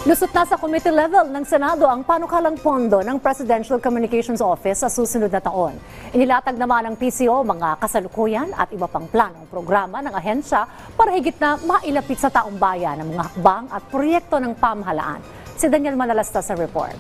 Lusot na sa committee level ng Senado ang panukalang pondo ng Presidential Communications Office sa susunod na taon. Inilatag naman ng PCO mga kasalukuyan at iba pang planong programa ng ahensya para higit na mailapit sa taong bayan ang mga hakbang at proyekto ng pamahalaan. Si Daniel Manalasta sa report.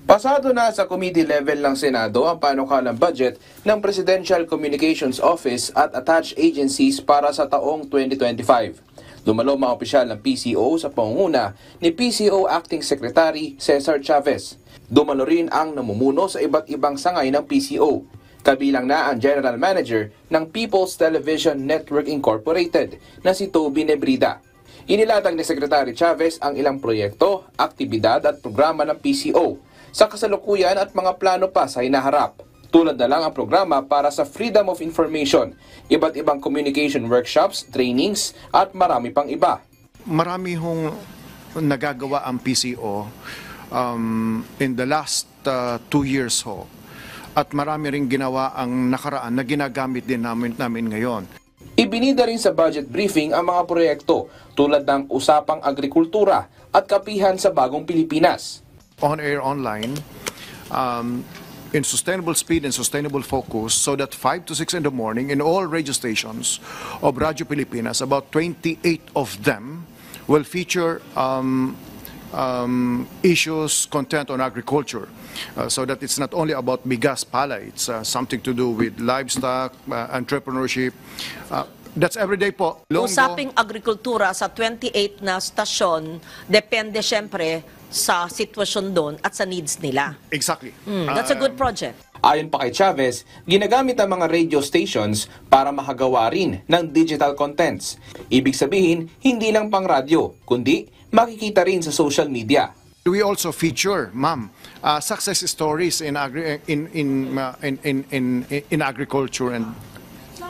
Pasado na sa committee level ng Senado ang panukalang budget ng Presidential Communications Office at attached agencies para sa taong 2025. Dumalo mga opisyal ng PCO sa pangunguna ni PCO Acting Secretary Cesar Chavez. Dumalo rin ang namumuno sa iba't ibang sangay ng PCO. Kabilang na ang General Manager ng People's Television Network Incorporated na si Toby Nebrida. Inilatag ni Secretary Chavez ang ilang proyekto, aktibidad at programa ng PCO sa kasalukuyan at mga plano pa sa hinaharap. Tulad na lang ang programa para sa Freedom of Information, iba't ibang communication workshops, trainings at marami pang iba. Marami hong nagagawa ang PCO in the last 2 years ho. At marami ring ginawa ang nakaraan na ginagamit din namin ngayon. Ibinida rin sa budget briefing ang mga proyekto tulad ng usapang agrikultura at kapihan sa bagong Pilipinas. On-air online, in sustainable speed and sustainable focus so that 5 to 6 in the morning in all radio stations of Radyo Pilipinas, about 28 of them will feature issues, content on agriculture. So that it's not only about bigas pala, it's something to do with livestock, entrepreneurship. That's everyday po. Usaping agrikultura sa 28 na stasyon, depende syempre sa sitwasyon doon at sa needs nila. Exactly. That's a good project. Ayon pa kay Chavez, ginagamit ang mga radio stations para makagawa rin ng digital contents. Ibig sabihin, hindi lang pang radyo, kundi makikita rin sa social media. We also feature, ma'am, success stories in agriculture and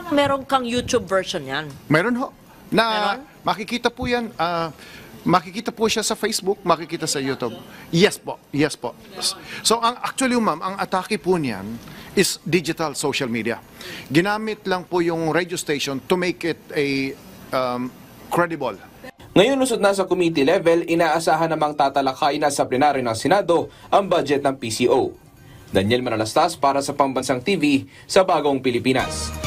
Meron kang YouTube version yan. meron ho. Na Meron? makikita po yan, makikita po siya sa Facebook, makikita sa YouTube. Yes po, yes po. So actually ma'am, ang atake po niyan is digital social media. Ginamit lang po yung radio station to make it a credible. Ngayon lusot na sa committee level, inaasahan namang tatalakay na sa plenaryo ng Senado ang budget ng PCO. Daniel Manalastas para sa Pambansang TV sa Bagong Pilipinas.